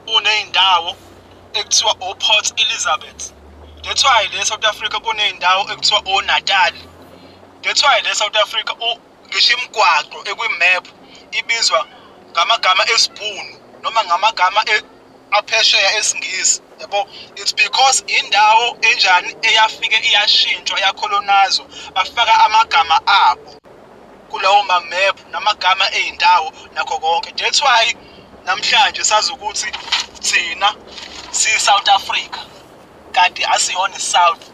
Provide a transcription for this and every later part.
uney'ndawo ekuthiwa o-Port Elizabeth. That's why le South Africa kuney'ndawo ekuthiwa o-Natal. That's why le South Africa ngisho imigwaqo ekwimap ibizwa ngamagama esibhunu noma ngamagama aphesheya esingisi. Yabo, it's because indawo enjani eyafike iyashintshwa yakolonizwa bafaka amagama abo kulawo map namagama ey'ndawo nakho konke. That's why namhlanje sazi ukuthi thina si-South Africa kanti asiyona i-South.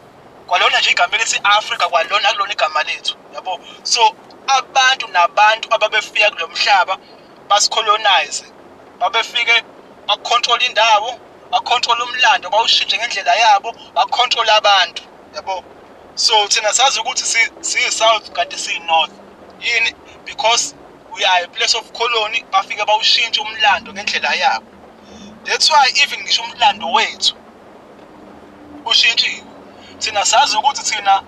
Kwalona nje igama elithi Africa kwalona akulona igama lethu. Yabo, so abantu nabantu ababefika kulo mhlaba basicolonize babefike bacontrol indawo bacontrol umlando bawushintshe ngendlela yabo bacontrol abantu. Yabo, so thina sazi ukuthi si-South kanti si-North yini because we are a place of colony bafike bawushintshe umlando ngendlela yabo. That's why even ngisho umlando wethu ushintshiwe. Thina sazi ukuthi thina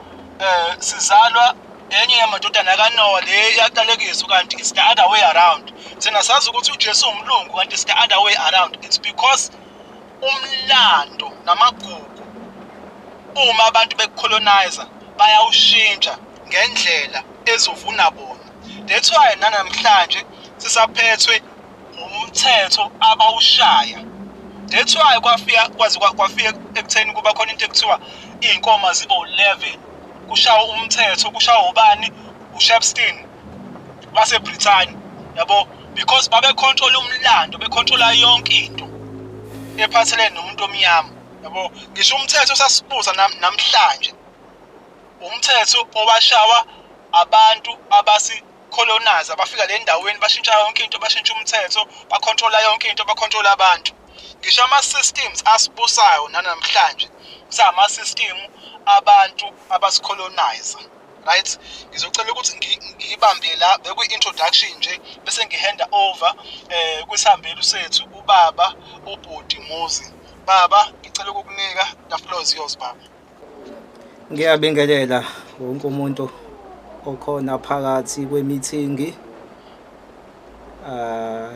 sizalwa enye yamadodana kaNoah le yaqalekiswa kanti it's the other way around. Thina sazi ukuthi uJesu umlungu kanti it's the other way around. It's because umlando namagugu uma abantu becolonizer bayawushintsha ngendlela ezovuna bona. That's why nanamhlanje sisaphethwe umthetho abawushaya. That's why kwafika ekutheni kuba khona into ekuthiwa iy'nkomo zibo 11 kushawa umthetho kushawa ubani uShepstone waseBrithani. Yabo, because babe control umlando becontrola yonke into ephathelene nomuntu omnyama. Yabo, ngisho umthetho sasibuza namhlanje umthetho owashawa abantu abasi-colonizer bafika le ndaweni bashintsha yonke into bashintsha umthetho bacontrola yonke into bacontrola abantu. Ngisho ama-systems asibusayo nanamhlanje kusama-system abantu abasi-colonizer. Right, ngizocela ukuthi ngibambe la bekwi-introduction nje bese ngihanda over kwisihambeli sethu ubaba uBhodi Muzi. Baba, ngicela ukukunika the floor is yours baba. Ngiyabingelela wonke umuntu okhona phakathi kwemithingi.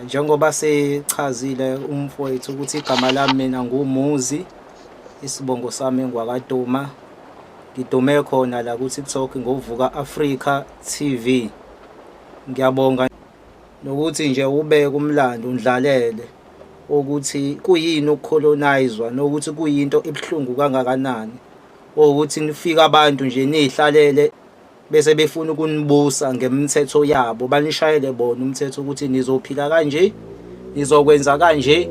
Njengoba sechazile umfowethu ukuthi igama lami mina nguMuzi, isibongo sami ngwakwaDuma. Ngidume khona la ku TikTok ngovuka Africa TV. Ngiyabonga nokuthi nje ubeke umlando undlalele ukuthi kuyini ukucolonizwa nokuthi kuyinto ebhlungu kangakanani. Ukuthi nifika abantu nje nihlalele bese befuna ukunibusa ngemithetho yabo banishayele bona umthetho ukuthi nizophila kanje nizokwenza kanje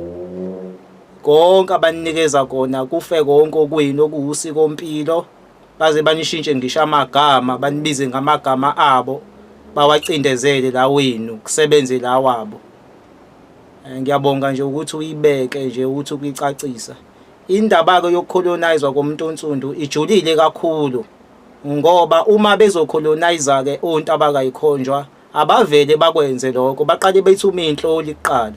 konke abanikeza kona kufe konke okuyini okuwusikompilo baze banishintshe ngisho amagama banibize ngamagama abo bawacindezele la wenu kusebenze la wabo. Ngiyabonga nje ukuthi uyibeke nje ukuthi ukuyicacisa indaba ke yokucolonizwa komuntu onsundu ijulile kakhulu ngoba uma bezocolonizer ke onto abakayikhonjwa abavele bakwenze lokho baqale bethuma inhloli kuqala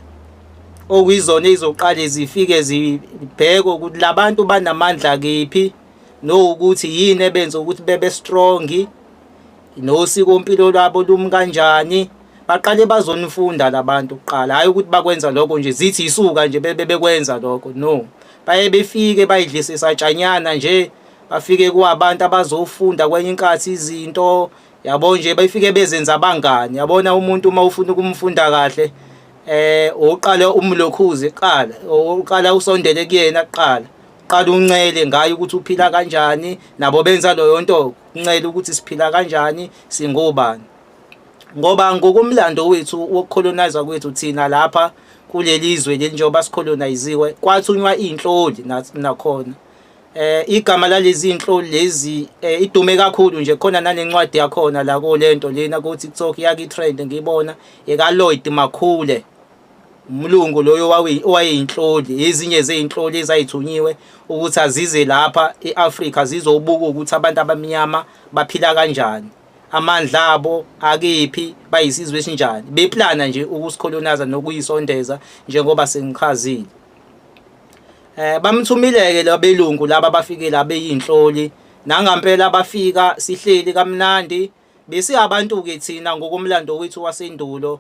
okuyizona ezoqale zifike zibheke ukuthi labantu banamandla kephi nokuthi yini ebenza ukuthi bebe strong nosikompilo lwabo lumi kanjani baqale bazonifunda labantu kuqala hayi ukuthi bakwenza lokho nje zithi isuka nje bekwenza lokho no baye befike bayidlise satshanyana nje bafike kuabantu abazofunda kwenye inkathi izinto yabo nje bafike bezenza abangani yabona umuntu uma ufuna ukumfunda kahle oqala umlokhuze qala oqala usondele kuyena qala uncele ngayo ukuthi uphila kanjani nabo benza leyo nto uncele ukuthi siphila kanjani singobani ngoba ngokumlando wethu wokucolonizer kwethu thina lapha kuleli izwe lenjoba sicoloniziwe kwathunywa inhloli nakhona igama lalezi inhloli lezi idume kakhulu nje khona nanencwadi yakhona la ko lento lena ku TikTok yaki trend ngibona eka Lloyd Makhule umlungu loyo owayeyinhloli ezinye zeinhloli ezayithunyiwe ukuthi azize lapha eAfrica zizobuka ukuthi abantu abamnyama baphila kanjani amandla abo akephi bayisizwe esinjani beplana nje ukusicolonizer nokuyisondeza njengoba sengichazile. Bamthumileke labelungu laba bafike la beyinhloli nangampela bafika sihleli kamnandi bese abantu ke thina ngokumlando wethu wasendulo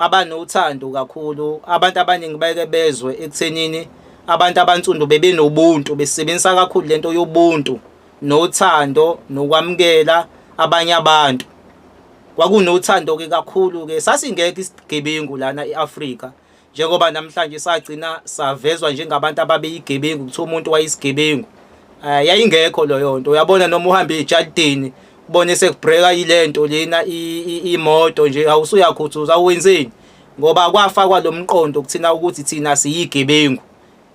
abanothando kakhulu. Abantu abaningi beke bezwe ekuthenini abantu abansundu bebenobuntu, besebenzisa kakhulu lento yobuntu nothando nokwamukela abanye abantu. Kwakunothando ke kakhulu ke, sasingekho isigebengu lana eAfrika, njengoba namhlanje sagcina savezwa njengabantu ababeyigebengu, kuthiwa umuntu wayisigebengu. Yayingekho leyo nto. Uyabona noma uhamba ejardini ubone sekubhreka ilento lena imoto nje awusuyakhuthuza awenzeni, ngoba kwafakwa lo mqondo kuthina ukuthi thina siyigebengu.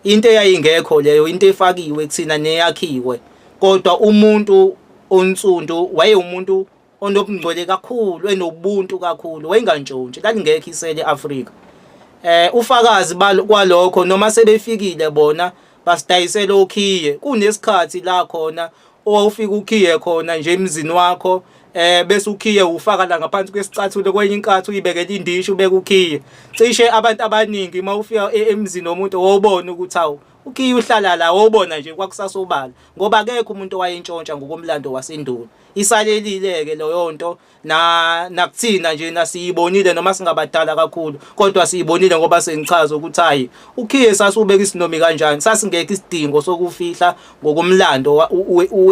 Into eyayingekho leyo, into efakiwe kuthina neyakhiwe. Kodwa umuntu onsundu wayeumuntu onobungcwele kakhulu, enobuntu kakhulu, wayengantshontshi, lalingekho isele eAfrika. Ufakazi kwalokho, noma sebefikile bona basidayisela okhiye, kunesikhathi la khona owawufika ukhiye khona nje emzini wakho, bese ukhiye ufaka la ngaphansi kwesicathulo, kwenye inkathi uyibekela indisho ubeka ukhiye. Cishe abantu abaningi mawufika emzini womuntu wobona ukuthi hawu ukhiye uhlala la, wobona nje kwakusasobala, ngoba akekho umuntu owayentshontsha ngokomlando wasendulo. Isalelile-ke leyo nto nakuthina nje nasiyibonile, noma singabadala kakhulu kodwa siyibonile ngoba sengichaza ukuthi hayi ukhiye sasubeka isinomi kanjani. Sasingekho isidingo sokufihla ngokomlando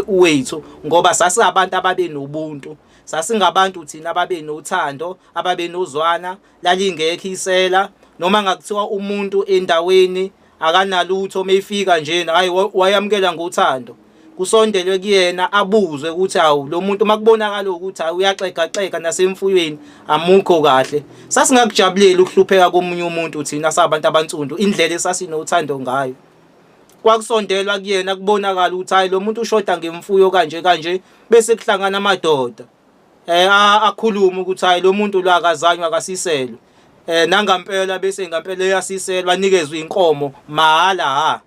wethu, ngoba sasingabantu ababenobuntu, sasingabantu thina ababenothando, ababenozwana, lalingekho isela. Noma ngakuthiwa umuntu endaweni akanalutho, mayifika nje hayi wayamukela ngothando, kusondelwe kuyena abuzwe ukuthi hawu lo muntu makubonakala ukuthi hayi uyaxegaxega nasemfuyweni amukho kahle. Sasingakujabulela ukuhlupheka komunye umuntu thina sabantu abansundu, indlela esasinothando ngayo. Kwakusondelwa kuyena kubonakala ukuthi hayi lo muntu ushoda ngemfuyo kanje kanje, bese kuhlangana amadoda akhuluma ukuthi hayi lo muntu lo akazanywa akasiselwe. Nangampela bese ngampela eyasiselwa, anikezwe inkomo mahala,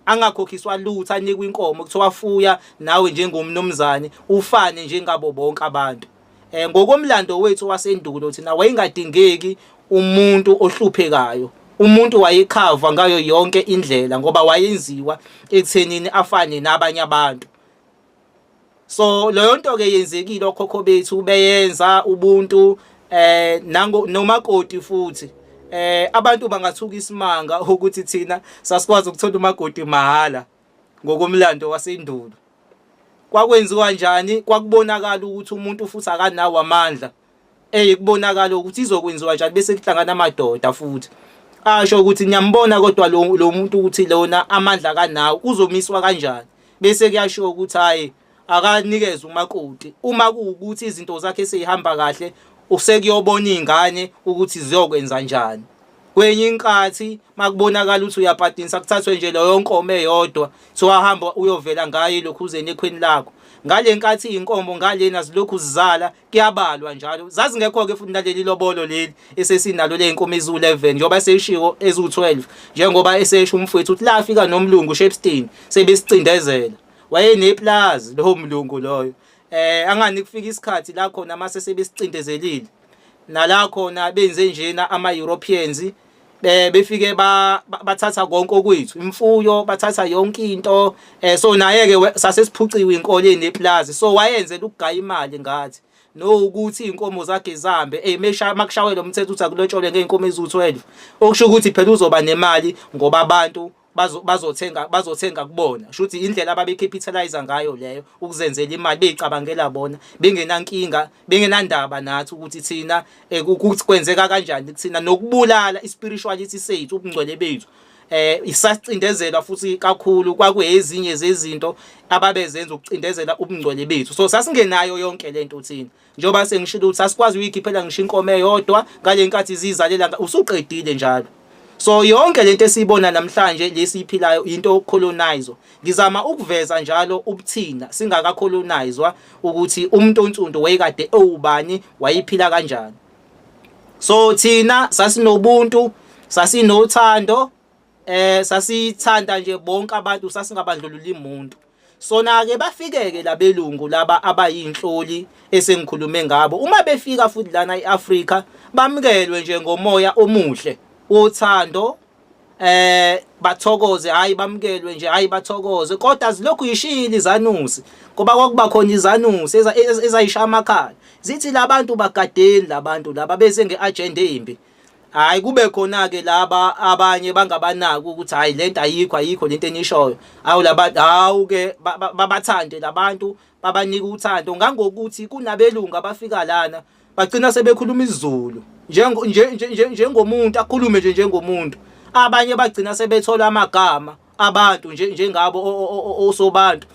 angakhokhiswa lutho, anikwe inkomo kuthiwa fuya nawe njengomnumzane ufane njengabo bonke abantu. Ngokomlando wethu wasendulo thina wayingadingeki umuntu ohluphekayo, umuntu wayekhava ngayo yonke indlela ngoba wayenziwa ekuthenini afane nabanye abantu. So leyo nto ke yenzekile, okhokho bethu beyenza ubuntu, nomakoti futhi. Abantu bangathuka isimanga ukuthi thina sasikwazi ukuthola umakoti mahala ngokomlando wasendulo. Kwakwenziwa njani? Kwakubonakala ukuthi umuntu futhi akanawo amandla, kubonakala ukuthi izokwenziwa njani, bese kuhlangana amadoda futhi asho ukuthi niyambona kodwa lo muntu ukuthi lona amandla akanawo, uzomiswa kanjani. Bese kuyasho ukuthi hayi akanikezwe umakoti, uma kuwukuthi izinto zakhe seyihamba kahle usekuyobona izingane ukuthi ziyokwenza njani. Kwenye inkathi makubonakala ukuthi uyabhadinisa, kuthathwe nje leyo nkomo eyodwa siwahamba uyovela ngayo elokhuzeni ekhweni lakho. Ngale nkathi inkomo ngalena zilokhu zizala kuyabalwa njalo. Zazingekho-ke futhi naleli lobolo leli esesinalo ley'nkomo eziwu-11 njengoba seyishiwo eziwu-12, njengoba esesho umfowethu ukuthi lafika nomlungu uShepstone sebesicindezela. Wayeneplazi lowo mlungu loyo. Angani kufika isikhathi la khona mase sebesicindezelile, nala khona benze njena ama-Europeans befike bathatha konke okwethu, imfuyo bathatha yonke into. So naye-ke sasesiphuciwe inkolo eneplazi, so wayenzela ukugaya imali ngathi nokuthi iy'nkomo zakhe zihambe. Makushawela umthetho ukuthi akulotshole ngey'nkomo eziwu-12, okusho ukuthi phela uzoba nemali ngoba abantu bazothenga kubona. Shuthi indlela ababecapitalize ngayo leyo ukuzenzela imali, beyicabangela bona, bengenankinga, bengenandaba nathi ukuthi thina ukuthi kwenzeka kanjani kuthina, nokubulala ispirituality sethu, ubungcwele bethu. Isacindezela futhi kakhulu, kwakuyezinye zezinto ababezenza ukucindezela ubungcwele bethu. So sasingenayo yonke lento thina, njengoba sengishilo ukuthi sasikwazi ukuyikhiphela ngisho inkomo eyodwa ngale nkathi zizalela usuqedile njalo. So yonke lento esiyibona namhlanje lesiphilayo into colonized. Ngizama ukuveza njalo ubuthina singakacolonizedwa ukuthi umuntu onsundu wayekade ewubani, wayiphila kanjani. So thina sasinobuntu, sasinothando, sasithanda nje bonke abantu, sasingabandlululi umuntu. Sona-ke bafike-ke labelungu laba abayinhloli esengikhulume ngabo. Uma befika futhi lana eAfrika bamukelwe nje ngomoya omuhle wothando, bathokoze, hayi bamukelwe nje, hayi bathokoze. Kodwa zilokhu yishila izanusi, ngoba kwakuba khona izanusi ezayishaya amakhala zithi labantu bagadeni, labantu laba beze ngeagenda embi. Hayi kube khona ke laba abanye bangabanaki ukuthi hayi lento ayikho lento enishoyo. Awu labantu hawu ke babathande labantu babanika uthando ngangokuthi kunabelungu abafika lana bagcina sebekhuluma isiZulu njengomuntu akhulume nje njengomuntu. Abanye bagcina sebethola amagama abantu njengabo osobantu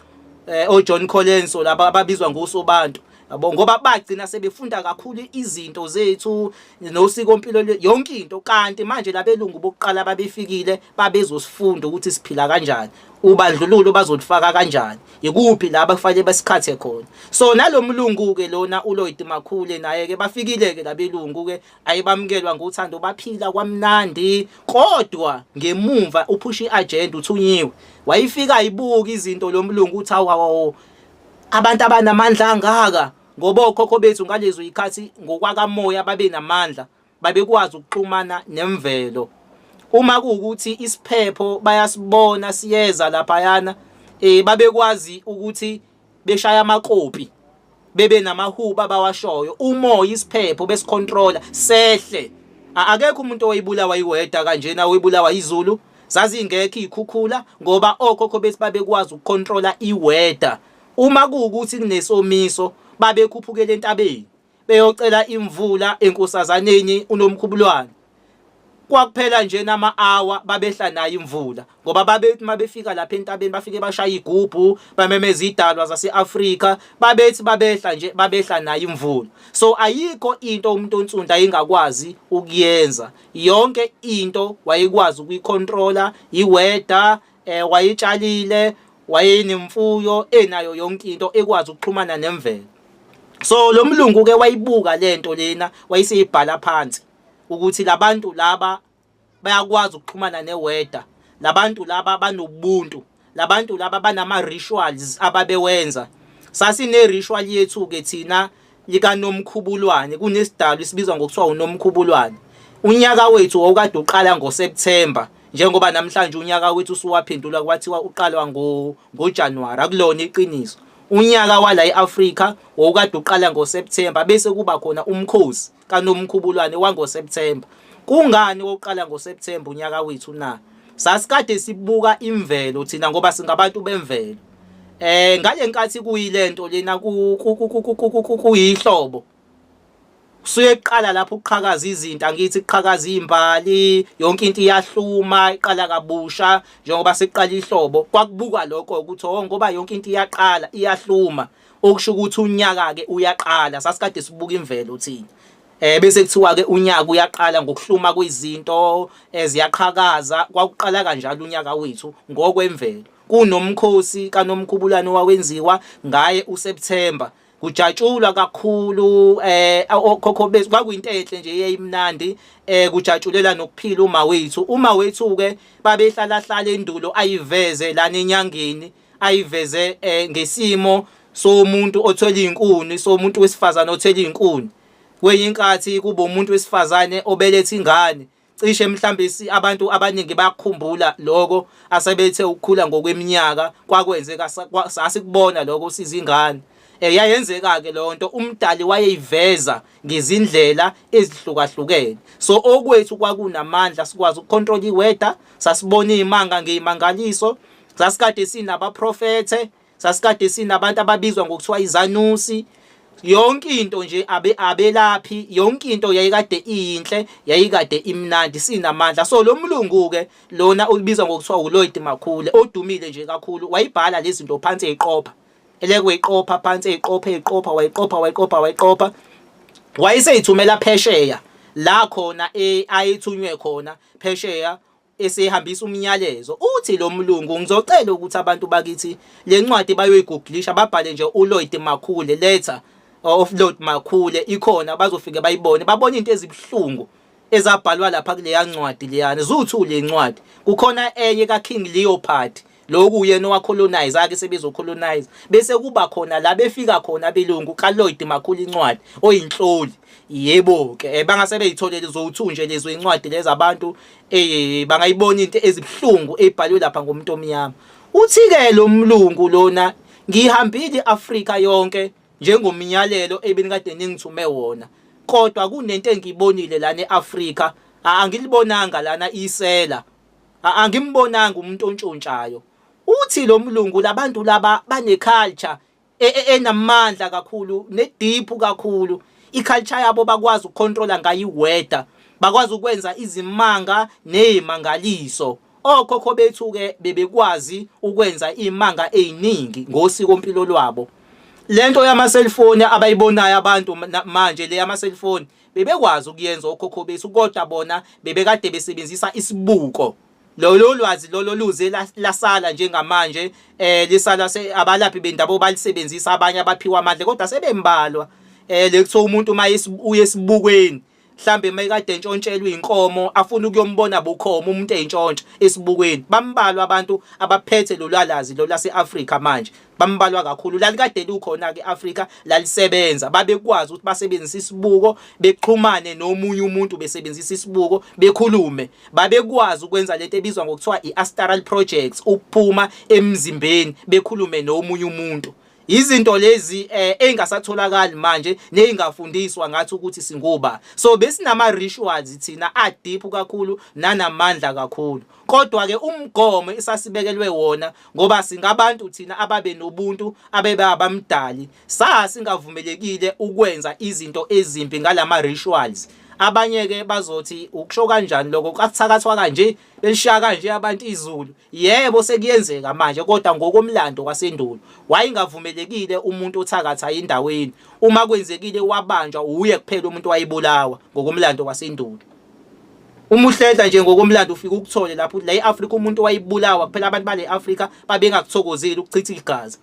oJohn Collins laba ababizwa ngosobantu yabo ngoba bagcina sebefunda kakhulu izinto zethu nosikompilo yonke into kanti manje labelungu bokuqala babefikile babezosifunda ukuthi siphila kanjani ubandlululo bazolifaka kanjani ikuphi la bafanele basikhathe khona so nalomlungu ke lona uLloyd Makhule naye ke bafikile ke labelungu ke ayibamukelwa ngothando baphila kwamnandi kodwa ngemumva uphush iagenda uthunyiwe wayifika ibuka izinto lomlungu uthi awu abantu abanamandla angaka ngoba okhokho bethu ngalezo ikhathi ngokwakamoya babe namandla babekwazi ukuxhumana nemvelo uma kuukuthi isiphepho bayasibona siyeza lapha yana babekwazi ukuthi beshaya amakopi bebe namahuba bawashoyo umoya isiphepho besicontroller sehle akekho umuntu oyibulawa iweda kanjena oyibulawa izulu zazingekho ikhukhula ngoba okhokho bethu babekwazi ukucontroller iweda uma kuukuthi kunesomiso babekhuphukela entabeni beyocela imvula enkosazaneni uNomkhubulwane kwakuphela nje nama-hour babehla nayo imvula ngoba babethi mabefika lapha entabeni bafike bashaya igubhu bamemeza idalwa zase-Afrika babethi babehla nayo imvula so ayikho into umuntu onsundu ayengakwazi ukuyenza yonke into wayekwazi ukuyicontroller iweather wayetshalile wayenemfuyo enayo yonke into ekwazi ukuxhumana nemvelo so lo mlungu ke wayibuka lento lena wayiseyibhala phansi ukuthi labantu laba bayakwazi ukuxhumana neweather labantu laba banobuntu labantu laba banama rituals ababewenza sasine ritual yethu ke thina likaNomkhubulwane kunesidalo esibizwa ngokuthiwa uNomkhubulwane unyaka wethu okade uqala ngoSeptember njengoba namhlanje unyaka wethu usuwaphendula kwathiwa uqalwa ngoJanuary akulona iqiniso unyaka wala eAfrika okade uqala ngoSeptember bese kuba khona umkhosi kaNomkhubulwane wangoSeptember kungani oqala ngoSeptember unyaka wethu na sasikade sibuka imvelo thina ngoba singabantu bemvelo ngale nkathi kuyilento lena kuyihlobo suyeqala lapho uqhakaza izinto angithi uqhakaza izimbali yonke into iyahluma iqala kabusha njengoba seqala ihlobo kwakubuka lokho ukuthi ngoba yonke into iyaqala iyahluma okusho ukuthi unyaka ke uyaqala sasikade sibuka imvelo thina bese kuthiwa ke unyaka uyaqala ngokuhluma kwezinto eziyaqhakaza kwakuqala kanjalo unyaka wethu ngokwemvelo kunomkhosi kaNomkhubulwane wawenziwa ngaye uSeptember kujatshulwa kakhulu okhokho bethu kwakuyinto enhle nje eyimnandi kujatshulela nokuphila uma wethu ke babehlala endulo ayiveze lana enyangeni ayiveze ngesimo somuntu othola inkuni somuntu wesifazana othola inkuni kwenye inkathi kuba umuntu wesifazane obelethe ingane cishe mhlambe abantu abaningi bayakhumbula lokho asebethe ukukhula ngokweminyaka kwakwenzeka sasikubona lokho sizingane yayenzeka ke lonto umdali wayeyiveza ngezindlela ezihlukahlukene so okwethu kwakunamandla sikwazi ukucontrol iweather sasibona izimanga ngeimangaliso sasikade sinabaprofete sasikade sinabantu ababizwa ngokuthiwa izanusi yonke into nje abelaphi yonke into yayikade iyinhle yayikade imnandi sinamandla so lo mlungu ke lona ubizwa ngokuthiwa uLloyd Makhule odumile nje kakhulu wayibhala lezi zinto phansi eziqopha elekwe iqopha phansi eziqopha wayiqopha wayeseyithumela phesheya la khona ayithunywe khona phesheya esehambisa umnyalezo uthi lo mlungu ngizocela ukuthi abantu bakithi lencwadi bayoyiguglisha babhale nje uLloyd Makhule letter of Lloyd Makhule ikhona bazofike bayibone babona into ezibhlungu ezabhalwa lapha kule yancwadi leyana zuthu lencwadi kukhona enye kaKing Leopold lokhu uyena owacolonize ake sebezocolonize bese kuba khona la befika khona belungu kaLloyd Makhule incwadi oyinhloli yebo ke bangase beyitholele zothunje lezo incwadi lezi abantu bangayibona into ezibhlungu ebhalwe lapha ngomuntu omnyama uthi ke lo mlungu lona ngihambile iAfrika yonke njengomnyalelo ebenikade ningithume wona kodwa kunento engibonile la eAfrika angilibonanga lana isela, angimbonanga umuntu ontshontshayo. Uthi lo mlungu labantu laba bane-culture enamandla kakhulu ne-deep kakhulu. I-culture yabo bakwazi ukucontrola ngayo i-weather, bakwazi ukwenza izimanga nezimangaliso. Okhokho bethu-ke bebekwazi ukwenza imanga eziningi ngosikompilo lwabo. Lento yama-cellphone abayibonayo abantu manje le yama-cellphone bebekwazi ukuyenza okhokho bethu, kodwa bona bebekade besebenzisa isibuko. Lolo lwazi lolo luze lasala njengamanje lisala abalaphi bendabo balisebenzisa abanye abaphiwa amandla, kodwa sebembalwa. Lekuthiwa umuntu uye esibukweni mhlambe mayekade entshontshelwe inkomo afuna ukuyombona bukhoma umuntu eyintshontsha esibukweni, bambalwa abantu abaphethe lolalazi lase-Afrika manje, bambalwa kakhulu. Lalikade lukhona ke Afrika, lalisebenza, babekwazi ukuthi basebenzise isibuko bexhumane nomunye umuntu besebenzisa isibuko bekhulume. Babekwazi ukwenza lento ebizwa ngokuthiwa i-astral projects, ukuphuma emzimbeni bekhulume nomunye umuntu. Izinto lezi engasatholakali manje nezingafundiswa ngathi ukuthi singoba. So besinama rituals thina deep kakhulu nanamandla kakhulu. Kodwa ke umgomo esasibekelwe wona ngoba singabantu thina ababe nobuntu abebe abamdali, singavumelekile ukwenza izinto ezimbi ngalama rituals. Abanye ke bazothi ukusho kanjani lokho, kathakathwa kanje belishaya kanje abantu izulu. Yebo sekuyenzeka manje, kodwa ngokomlando kwasendulo wayingavumelekile umuntu othakatha endaweni. Uma kwenzekile wabanjwa uye kuphela umuntu wayibulawa ngokomlando kwasendulo. Uma uhlela nje ngokomlando ufika ukuthole lapho la eAfrika umuntu wayibulawa kuphela, abantu bale Afrika babengakuthokozeli ukuchitha igazi.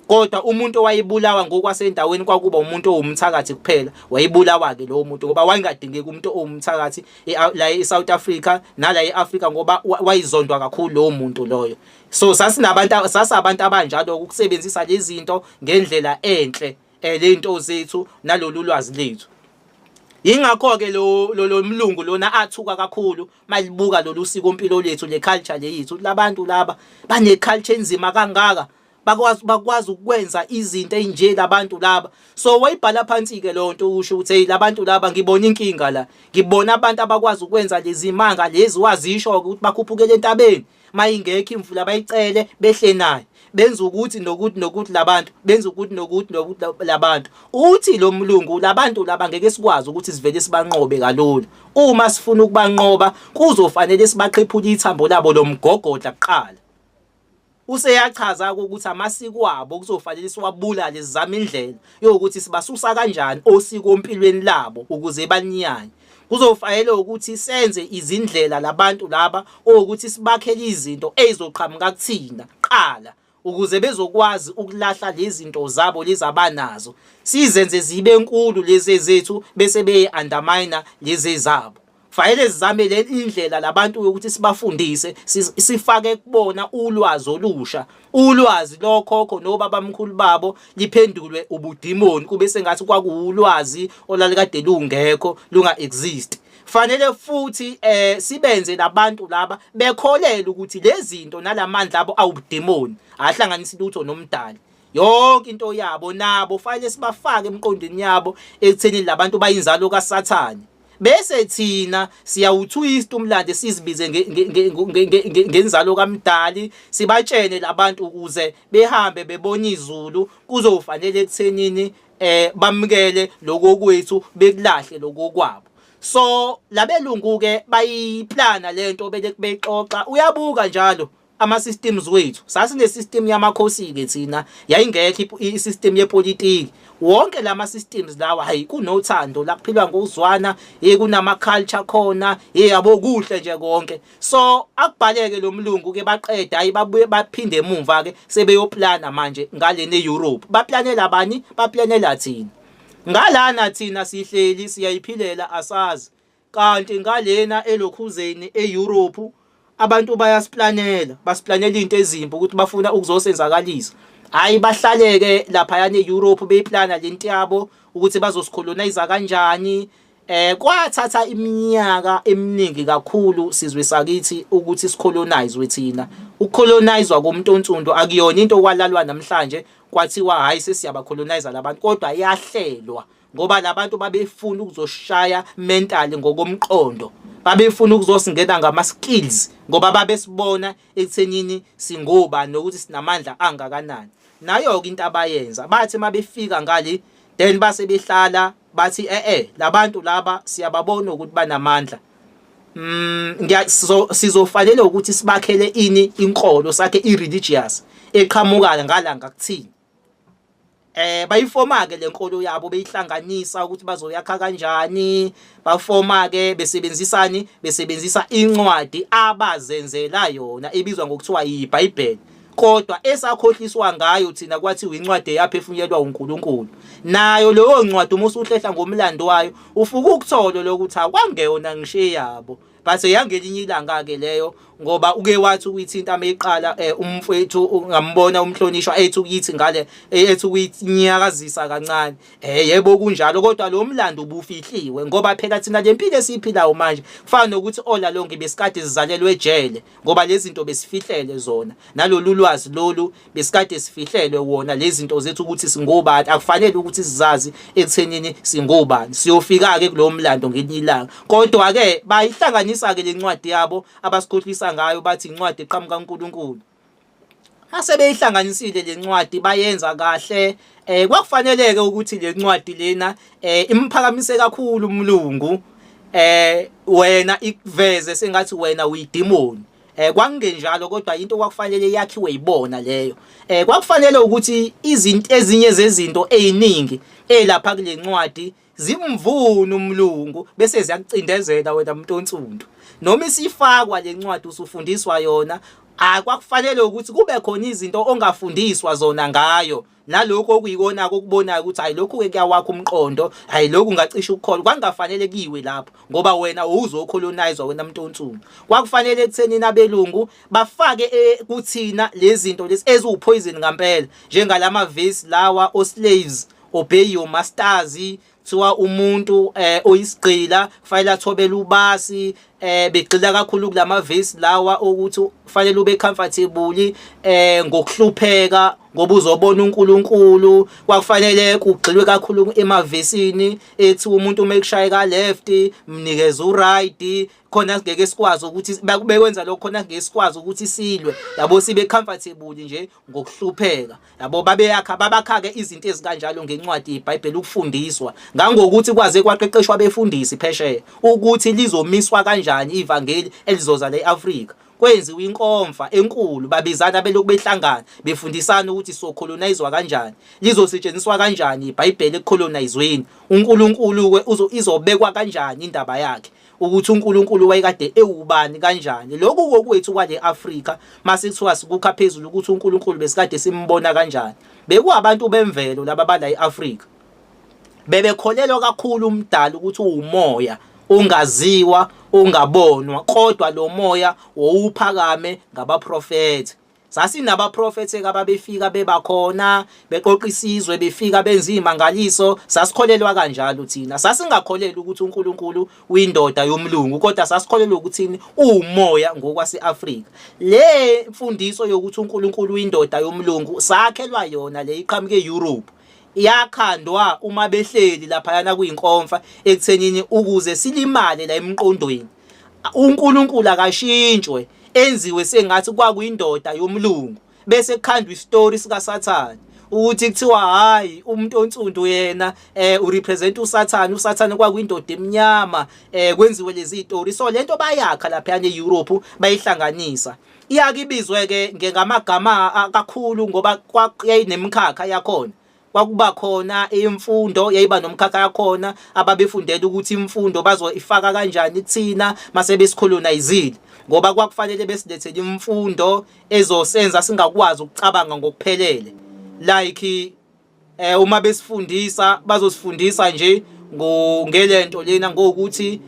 Kodwa umuntu wayibulawa ngokwasendaweni kwakuba umuntu owumthakathi kuphela, wayibulawa ke lo muntu ngoba wayingadingeki umuntu owumthakathi la eSouth Africa nala eAfrika ngoba wayizondwa kakhulu lo muntu loyo. So sasabantu abanjalo ukusebenzisa lezi zinto ngendlela enhle lento zethu nalolu lwazi lethu. Ingakho ke lo mlungu lona athuka kakhulu malibuka lolu sikompilo lethu le culture lethu. Labantu laba bane culture enzima kangaka, bakwazi ukwenza izinto enje labantu laba. So wayibhala phansi ke lonto usho ukuthi hey, labantu laba ngibona inkinga la, ngibona abantu abakwazi ukwenza lezi manga lezi wazisho ukuthi bakhuphukele entabeni mayingekho imvula bayicele behle naye, benza ukuthi nokuthi labantu benza ukuthi nokuthi labantu. Uthi lo mlungu labantu laba ngeke sikwazi ukuthi sivele sibanqobe kalula. Uma sifuna ukubanqoba kuzofanele sibaqhephule ithambo labo lomgogodla kuqala. Useyachaza ukuthi amasiko abo kuzofanele siwabulale, sizame indlela yokuthi sibasusa kanjani osikompilweni labo ukuze baninyanye. Kuzofanele ukuthi senze izindlela labantu laba ukuthi sibakhele izinto ezizoqhamuka kuthina qala ukuze bezokwazi ukulahla lezi zinto zabo lezi abanazo, sizenze zibe enkulu lezi zethu bese beyi-undermine lezi zabo. Fanele sizame le indlela labantu ukuthi sibafundise, sifake kubona ulwazi olusha, ulwazi lokhokho nobabamkhulu babo liphendulwe ubudimoni kube sengathi kwakuwulwazi olalikade lungekho, lunga exist. Fanele futhi sibenze labantu laba bekholela ukuthi lezi zinto nalamandla abo awubudimoni ahlanganisa lutho nomdali. Yonke into yabo nabo fanele sibafake emqondweni yabo ekutheni labantu bayinzalo kaSathane. Bese thina siyawutwist umlando sizibize ngenzalo kaMdali, sibatshene labantu ukuze behambe bebona izulu, kuzofanele ekuthenini bamukele lokho kwethu bekulahle lokho kwabo. So labelungu ke bayiplana lento bexoxa. Uyabuka njalo ama systems wethu, sasine system yamakhosi ke thina, yayingekho i-system yepolitiki. Wonke lama systems lawa hayi kunothando la kuphilwa ngozwana, kunama culture khona, yabo kuhle nje konke. So akubhaleke lo mlungu ke baqeda hayi babuye baphinde emuva ke sebeyoplana manje ngale neEurope. Baplanela bani? Baplanela thina. Ngalana thina sihleli siyayiphilela asazi, kanti ngalena elokhuzeni eEurope abantu bayasiplanela, basiplanela into ezimbi ukuthi bafuna ukuzosenzakalisa. Hayi bahlaleke lapha yana eEurope beyiplana lento yabo ukuthi bazosikolonize kanjani. Kwathatha iminyaka eminingi kakhulu sizwe sakithi ukuthi sikolonizwe thina. Ukukolonizwa komuntu onsundu akuyona into okwalalwa namhlanje kwathiwa hayi sesiyabakolonize labantu, kodwa yahlelwa ngoba labantu babefuna ukuzoshaya mentally ngokomqondo, babefuna ukuzosingena ngama skills ngoba babesibona ekuthenini singobani nokuthi sinamandla angakanani. Nayo ke into abayenza bathi mabefika ngale then base behlala bathi labantu laba siyababona ukuthi banamandla. Sizofanele ukuthi sibakhele ini inkolo sakhe ireligious eqhamuka ngalanga kuthini. Bayifoma ke lenkolo yabo beyihlanganisa ukuthi bazoyakha kanjani, bafoma ke besebenzisa incwadi abazenzela yona ebizwa ngokuthiwa yiBhayibheli, kodwa esakhohliswa ngayo thina kwathiwa incwadi yaphefumulelwa uNkulunkulu. Nayo leyo ncwadi uma usuhlehla ngomlando wayo ufuka ukuthola lokuthi akwangeyona ngishe yabo, base yangelinye ilanga ke leyo ngoba uke wathi ukuyithinta ameyiqala umfowethu ungambona umhlonishwa ethi ukuyithi ngale ethi ukuyinyakazisa kancane. Yebo kunjalo, kodwa lo mlando ubufihliwe ngoba phela thina lempilo esiphilayo manje kufana nokuthi ola lonke besikade sizalelwe ejele ngoba lezi zinto besifihlele zona, nalolu lwazi lolu besikade sifihlelwe wona lezi zinto zethu ukuthi singobani. Akufanele ukuthi sizazi ekuthenini singobani, siyofika ke kulo mlando ngelinye ilanga. Kodwa ke bayihlanganisa ke lencwadi yabo abasikhohlisa ngayo bathi incwadi eqhamuka kaNkulunkulu. Asebeyihlanganisile lencwadi bayenza kahle. Kwakufaneleke ukuthi lencwadi lena imphakamise kakhulu umlungu, wena ikuveze sengathi wena uyidemoni. Kwakungenjalo, kodwa into kwakufanele yakhiwe ibona leyo. Kwakufanele ukuthi izinto ezinye zezinto eziningi elapha kule ncwadi zimvuna umlungu bese ziyakucindezela wena umuntu onsundu. Noma isifakwa lencwadi usufundiswa yona, akwakufanele ukuthi kube khona izinto ongafundiswa zona ngayo, nalokho okuyikona ukubonayo ukuthi hayi lokhu ke kuyawakha umqondo, hayi lokhu ungacisha ukukholwa. Kwangafanele kiwe lapho ngoba wena uzocolonize wena umuntu onsundu. Kwakufanele ekutheni nabelungu bafake kuthina lezi zinto lezi eziwupoison ngampela, njengalama verse lawa o slaves obey your masters, thiwa umuntu oyisigqila kufanele athobele ubasi. Begxila kakhulu kulama verse lawa ukuthi kufanele ube comfortable ngokuhlupheka ngoba uzobona uNkulunkulu. Kwakufanele kugxilwe kakhulu emavesini ethi umuntu umekushaya ka left mnikeze uright, khona singeke sikwazi ukuthi bekwenza lokho, khona singeke sikwazi ukuthi silwe, yabo sibe comfortable nje ngokuhlupheka. Yabo babakha ke izinto ezikanjalo ngencwadi yeBhayibheli ukufundiswa ngangokuthi kwaze kwaqeqeshwa befundisi phesheya ukuthi lizomiswa kanjani ivangeli elizoza leAfrika. Kwenziwa inkomfa enkulu, babizana belokhu behlangana befundisana ukuthi socolonizwa kanjani, lizosetshenziswa kanjani iBhayibheli ekucolonizweni. uNkulunkulu ke izobekwa kanjani indaba yakhe ukuthi uNkulunkulu wayekade ewubani kanjani. Lokhu kokwethu kwale Afrika masikuthiwa sikukha phezulu ukuthi uNkulunkulu besikade simbona kanjani. Bekuwabantu bemvelo laba bala eAfrika, bebekholelwa kakhulu umdala ukuthi umoya ungaziwa ungabonwa, kodwa lo moya wowuphakame ngabaprofeti. Sasinabaprofeti ababefika bebakhona beqoqa isizwe, befika benza imangaliso. Sasikholelwa kanjalo thina, sasingakholelwa ukuthi uNkulunkulu uyindoda yomlungu, kodwa sasikholelwa ukuthi umoya ngokwaseAfrika. Le mfundiso yokuthi uNkulunkulu uyindoda yomlungu sakhelwa yona le iqhamuke eEurope, yakhandwa uma behleli lapha yana kuyinkomfa ekuthenini ukuze silimale la emqondweni. uNkulunkulu akashintshwe enziwe sengathi kwakuyindoda yomlungu, bese kukhandwa istory sika Sathane ukuthi kuthiwa hayi umuntu onsundu yena urepresent uSathane, uSathane kwakuyindoda eminyama, kwenziwe lezi story. So lento bayakha lapha yana eEurope bayihlanganisa. Iyakibizwe ke ngamagama kakhulu ngoba kwakuyinemkhakha yakhona. Kwakuba khona imfundo yayiba nomkhakha yakhona ababefundela ukuthi imfundo bazoifaka kanjani kuthina mase besicolonizile, ngoba kwakufanele besilethele imfundo ezosenza singakwazi ukucabanga ngokuphelele. Like uma besifundisa bazosifundisa nje ngelento lena ngokuthi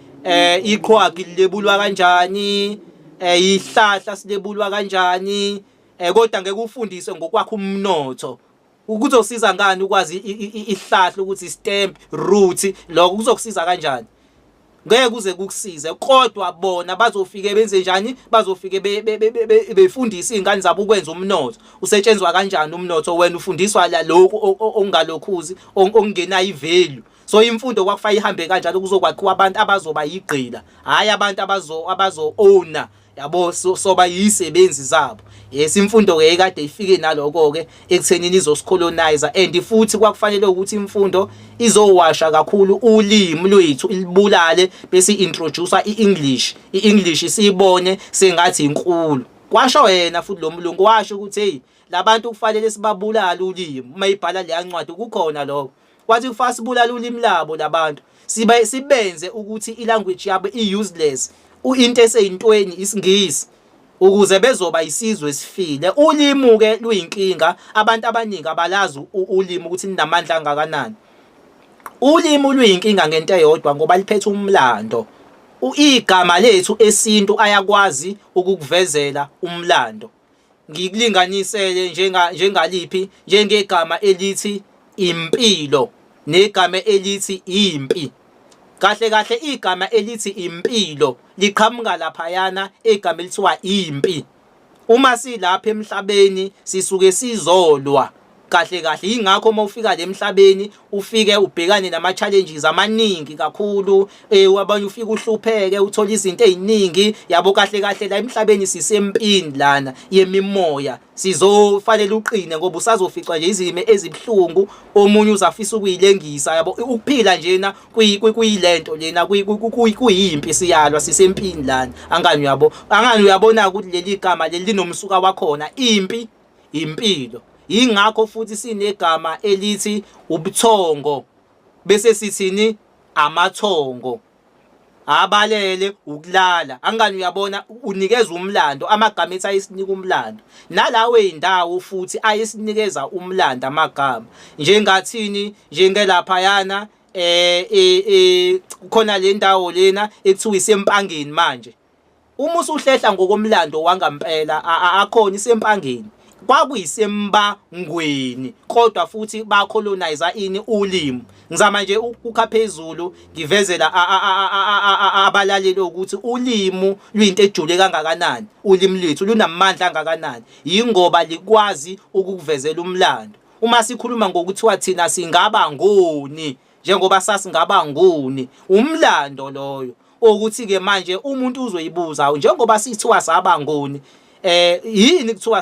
iqhwagi libulwa kanjani, ihlahla silebulwa kanjani, kodwa ngeke ufundiswe ngokwakho umnotho. Ukuzosiza ngani ukwazi ihlahla ukuthi stamp root, lokho kuzokusiza kanjani? Ngeke kuze kukusize, kodwa bona bazofike benze njani, bazofike befundisa izingane zabo ukwenza umnotho. Usetshenzwa kanjani umnotho? Wena ufundiswa la lokho ongalokhuzi ongenayo ivalue. So imfundo kwakufanele ihambe kanjalo kuzokwakhiwa abantu abazoba yigqila, hayi abantu abazo-owner, yabo, soba yisebenzi zabo. Yes, imfundo ke ekade ifike naloko ke ekuthenini izosicolonizer, and futhi kwakufanele ukuthi imfundo izowasha kakhulu ulimi lwethu ilibulale bese introduce i-English siyibone sengathi inkulu. Kwasho wena futhi lo mlungu washo ukuthi hey, labantu kufanele sibabulala ulimi. Uma ibhala leya ncwadi kukhona lokho. Kwathi kufanele sibulala ulimi labo labantu. Sibenze ukuthi ilanguage yabo i-useless. Into eseyintweni isingisi ukuze bezoba isizwe esifile. Ulimi ke luyinkinga, abantu abaningi abalazi ulimi ukuthi linamandla kangakanani. Ulimi luyinkinga ngento eyodwa ngoba liphethe umlando. Igama lethu esintu ayakwazi ukukuvezela umlando. Ngikulinganisele njengaliphi, njengegama elithi impilo negama elithi impi. Kahle kahle igama elithi impilo liqhamuka laphayana egama elithiwa impi. Uma silapha emhlabeni sisuke sizolwa kahle kahle. Ingakho uma ufika le emhlabeni ufike ubhekane nama challenges amaningi kakhulu, abanye ufika uhlupheke uthola izinto eziningi, yabo. Kahle kahle la emhlabeni sisempini lana yemimoya, sizofanele uqine ngoba usazofica nje izimo ezibhlungu, omunye uzafisa ukuyilengisa, yabo. Ukuphila njena kuyilento lena, kuyimpi, siyalwa sisempini lana. Angani uyabona ukuthi leli gama leli linomsuka wakhona, impi, impilo. Ingakho futhi sinegama elithi ubuthongo, bese sithini amathongo. Abalele ukulala. Angani uyabona, unikeza umlando, amagama ethi ayisinika umlando. Nalawe indawo futhi ayisinikeza umlando amagama. Njengathini, njengelaphayana khona le ndawo lena ekuthiwa isempangeni manje. Uma usuhlehla ngokomlando wangampela akhona isempangeni. Kwakuyisembangweni kodwa futhi bacolonizer ini ulimi. Ngizama nje ukukha phezulu ngivezela abalaleli ukuthi ulimi luyinto ejule kangakanani, ulimi lwethu lunamandla kangakanani, yingoba likwazi ukukuvezela umlando. Uma sikhuluma ngokuthiwa thina singaba ngoni, njengoba sasingaba ngoni, umlando loyo ukuthi ke manje umuntu uzoyibuza njengoba sithiwa saba ngoni, yini kuthiwa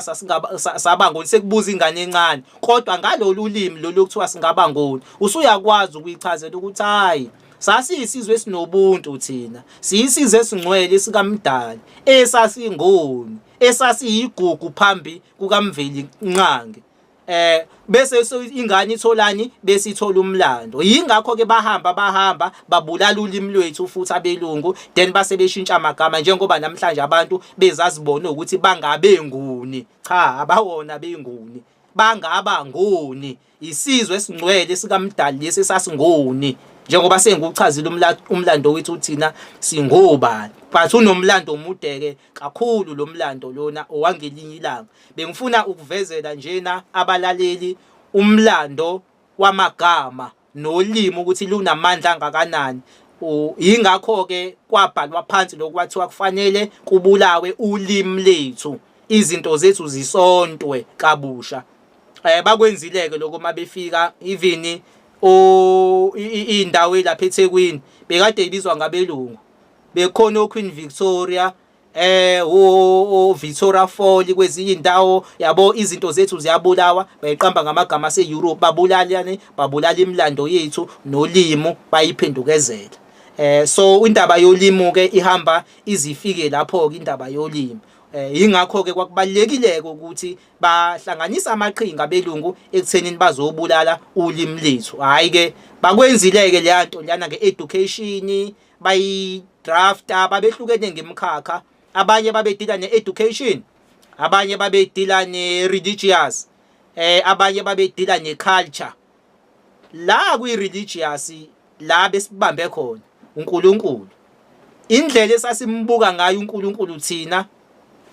saba ngoni, sekubuza ingane encane, kodwa ngalolu limi lolu kuthiwa singaba ngoni usuyakwazi ukuyichazela ukuthi hayi, sasiyisizwe esinobuntu thina, siyisizwe esingcwele sikaMdali, esasingoni, esasiyigugu phambi kukaMveli Nqangi. Bese ingane itholani, bese ithola umlando. Yingakho ke bahamba babulala ulimi lwethu futhi abelungu, then base beshintsha amagama njengoba namhlanje abantu bezazibona ukuthi bangabe nguni. Cha, abawona benguni, bangaba ngoni, isizwe esingcwele sikaMdali lesi sasingoni, njengoba sengikuchazile umlando wethu thina singobani. But unomlando omudeke kakhulu lo mlando lona owangelinye ilanga. Bengifuna ukuvezela njena abalaleli umlando wamagama nolimi ukuthi lunamandla kangakanani. Yingakho ke kwabhalwa phansi lokwathiwa kufanele kubulawe ulimi lethu, izinto zethu zisontwe kabusha. Bakwenzile ke lokho mabefika even indawo lapha eThekwini bekade ibizwa ngabelungu. Bekhona oQueen Victoria, Victoria Fall, kwezinye indawo, yabo. Izinto zethu ziyabulawa, bayiqamba ngamagama ase-Europe, babulala imlando yethu nolimo bayiphendukezela. So indaba yolimo ke ihamba izifike lapho ke indaba yolimo. Yingakho ke kwakubalekile ukuthi bahlanganisa amaqhinga abelungu ekuthenini bazobulala ulimi lethu. Hayi ke bakwenzile ke le nto lana nge-education, bayi-drafta, babehlukene ngemkhakha. Abanye babedila ne-education, abanye babedila ne-religious, abanye babedila ne-culture. La kwi-religious la besibambe khona uNkulunkulu, indlela esasimbuka ngayo uNkulunkulu thina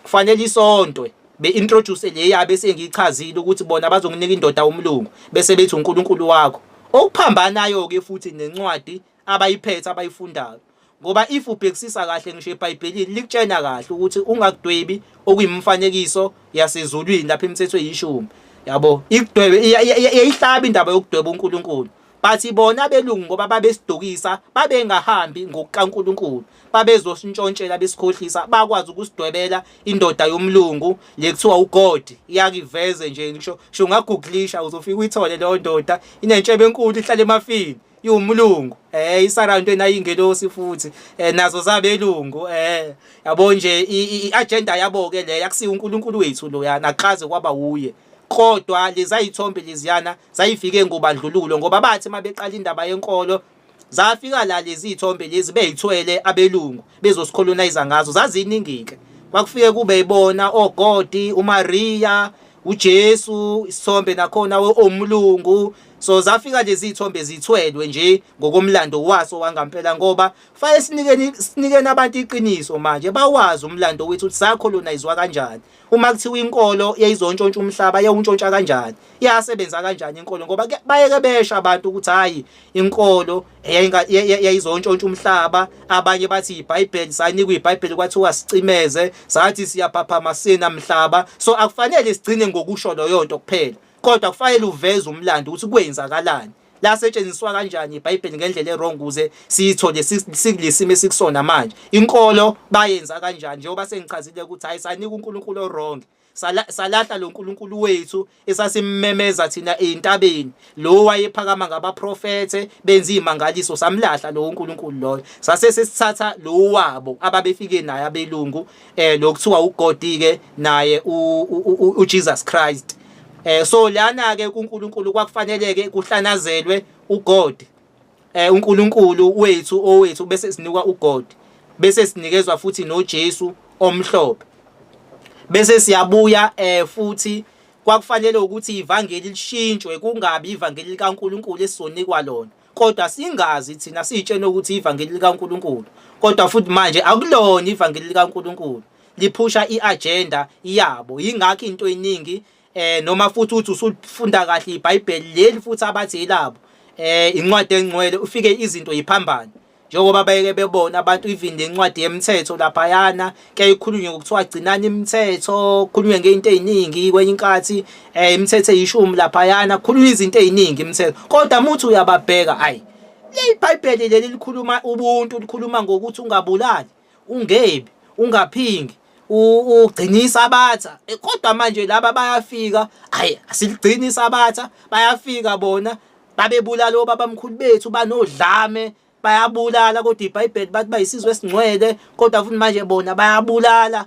kufanele isontwe. Be-introduce le yabe sengichazile ukuthi bona bazonginika indoda umlungu bese bethi uNkulunkulu wakho. Okuphambanayo ke futhi nencwadi abayiphethe abayifundayo, ngoba if ubhekisisa kahle ngisho eBhayibhelini likutshena kahle ukuthi ungakudwebi okuyimfanekiso yasezulwini lapha imithetho eyishumi, yabo. Ikudwebe iyayihlaba indaba yokudweba uNkulunkulu. bathi bona abelungu ngoba babesidukisa babengahambi ngokukaNkulunkulu babezositshontshela besikhohlisa bakwazi ukusidwebela indoda yomlungu lekuthiwa uGod iyakiveze nje ngisho ungagooglisha uzofika uyithole leyo ndoda inentshebe enkulu ihlala emafini iwumlungu isarandwe nayingelosi futhi nazo zabelungu yabo nje iagenda yabo ke le yakusiya uNkulunkulu wethu lo yana akaze kwaba uye kodwa lezayithombe leziyana zayifike ngobandlululo ngoba bathi mabeqala indaba yenkolo zafika la lezi ithombe lezi beyithwele abelungu bezosicolonize ngazo zaziningike kwakufike kube ibona oGod uMaria uJesu isithombe nakhona omlungu so zafika lezi ithombe zithwelwe nje ngokomlando waso wangampela ngoba fanele sinikeni abantu iqiniso manje bawazi umlando wethu ukuthi sacolonizwa kanjani uma kuthiwa inkolo yayizontshontshwa umhlaba yawuntshontsha kanjani yasebenza kanjani inkolo ngoba bayeke besha abantu ukuthi hayi inkolo yayizontshontshwa umhlaba abanye bathi iBhayibheli sanikwa iBhayibheli kwathiwa sicimeze sathi siyaphaphama namhlaba so akufanele sigcine ngokusho loyo nto kuphela kodwa kufanele uveze umlando ukuthi kwenzakalani la setshenziswa kanjani iBhayibheli ngendlela errong ukuze siyithole sikulesimo esikusona manje inkolo bayenza kanjani njengoba sengichazile ukuthi hayi sanika uNkulunkulu orong salahla lo nkulunkulu wethu esasimmemeza thina eintabeni lo wayephakama ngabaprofete benza imangaliso samlahla lo uNkulunkulu loyo sase sesithatha lo wabo ababefike naye abelungu lokuthiwa uGod ke naye uJesus Christ so lana ke kuNkulunkulu kwakufaneleke kuhlanazelwe uGod uNkulunkulu wethu owethu bese sinikwa uGod bese sinikezwa futhi noJesu omhlophe bese siyabuya futhi kwakufanele ukuthi ivangeli lishintshwe kungabi ivangeli likaNkulunkulu esizonikwa lona kodwa singazi thina sitshene ukuthi ivangeli likaNkulunkulu kodwa futhi manje akulona ivangeli likaNkulunkulu liphusha iagenda yabo ingakho into eningi noma futhi uthi usufunda kahle iBhayibheli leli futhi abathi ilabo incwadi engcwele ufike izinto yiphambana njengoba bayeke bebona abantu even lencwadi yemithetho lapha yana ke ikhulunywe ngokuthiwa gcinani imithetho kukhulunywe ngeinto eziningi kwenye inkathi imithetho eyishumi lapha yana kukhulunywa izinto eziningi imithetho kodwa muthi uyababheka hayi iBhayibheli leli likhuluma ubuntu likhuluma ngokuthi ungabulali ungebi ungaphingi ugcina isabatha kodwa manje laba bayafika hayi asigcina isabatha bayafika bona babebulala obabamkhulu bethu banodlame bayabulala kodwa iBhayibheli bathi bayisizwe esingcwele kodwa futhi manje bona bayabulala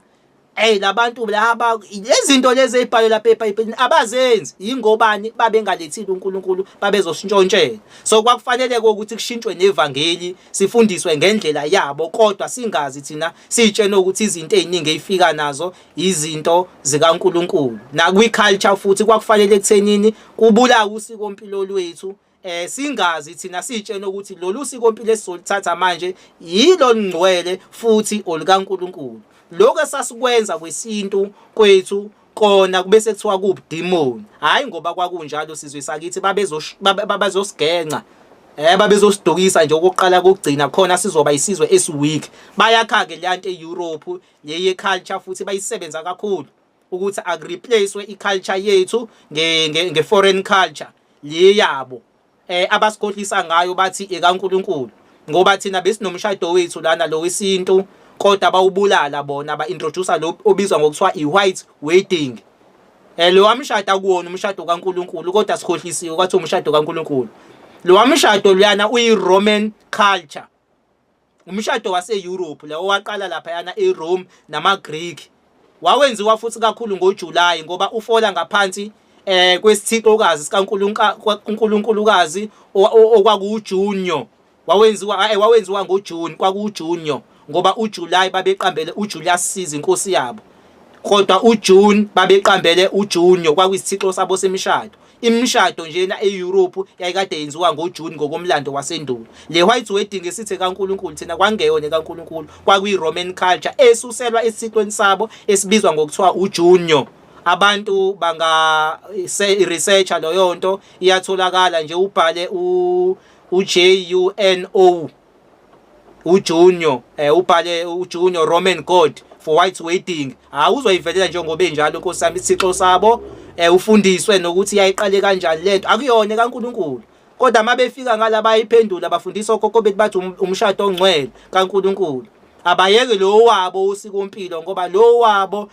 labantu laba izinto lezi ezibhalwe lapha eBhayibhelini abazenzi ingobani babengalethile uNkulunkulu babezoshintshontshela so kwakufanele ukuthi kushintshwe nevangeli sifundiswe ngendlela yabo kodwa singazi thina sitshene ukuthi izinto eziningi ezifika nazo izinto zikaNkulunkulu nakwi-culture futhi kwakufanele kuthenini kubulawa usikompilo lwethu singazi thina sitshene ukuthi lolu sikompilo esizolithatha manje yilo lingcwele futhi olikaNkulunkulu lokho esasikwenza kwesintu kwethu kona kubese kuthiwa kubudemoni hayi ngoba kwakunjalo sizwe sakithi babezosigenca babezosidukisa nje okokuqala kokugcina khona sizoba isizwe esiweak bayakha ke leyanto eEurope leye culture futhi bayisebenza kakhulu ukuthi akureplacewe iculture yethu nge-foreign culture le yabo abasikhohlisa ngayo bathi ekaNkulunkulu ngoba thina besinomshado wethu lana lo wesintu kodwa bawubulala bona ba-introduce lo obizwa ngokuthiwa i-white wedding lo wamshado akuwona umshado kaNkulunkulu kodwa sikhohlisiwe kwathi umshado kaNkulunkulu lo wamshado luyana uyi-Roman culture umshado wase-Europe lawo waqala lapha yana eRome namaGreek wawenziwa futhi kakhulu ngoJuly ngoba ufola ngaphansi kwesithixokazi sikaNkulunkulukazi okwakuJunyo wawenziwa ngoJune kwakuJunyo ngoba uJuly babeqambele uJulius Caesar inkosi yabo kodwa uJune babeqambele uJunyo kwakuyisithixo sabo semishado imishado njena eEurope yayikade yenziwa ngoJune ngokomlando wasendulo le white wedding esithe kaNkulunkulu thina kwangeyona kaNkulunkulu kwakuyi-Roman culture esuselwa esithixweni sabo esibizwa ngokuthiwa uJunyo abantu banga researcher loyo nto iyatholakala nje ubhale uJuno uJunyo ubhale uJunyo Roman God for white wedding uzoyivelela njengoba enjalo inkosi sami isithixo sabo ufundiswe nokuthi yayiqale kanjani lento akuyona kaNkulunkulu kodwa uma befika ngala bayiphendula bafundisa okhokho bethu bathi umshado ongcwele kaNkulunkulu. Abayeke lo wabo usikompilo ngoba lo wabo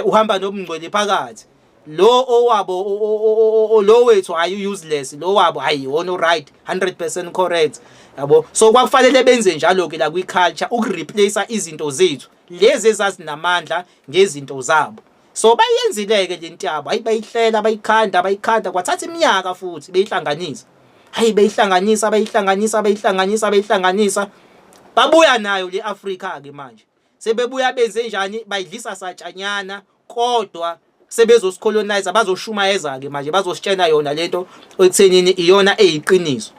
uhamba nobungcwele phakathi. Lo owabo lo wethu ayi useless, lo wabo ayiwona right 100% correct, yabo. So kwakufanele benze njalo ke la kwi culture ukureplace izinto zethu lezi ezazinamandla ngezinto zabo. So bayenzile-ke le nto yabo, bayihlela bayikhanda kwathatha iminyaka futhi beyihlanganisa. Bayihlanganisa babuya nayo le Africa ke manje. Sebebuya benze njani, bayidlisa satshanyana kodwa sebezosicolonize, bazoshumayeza ke manje, bazositshena yona lento ekuthenini iyona eyiqiniso.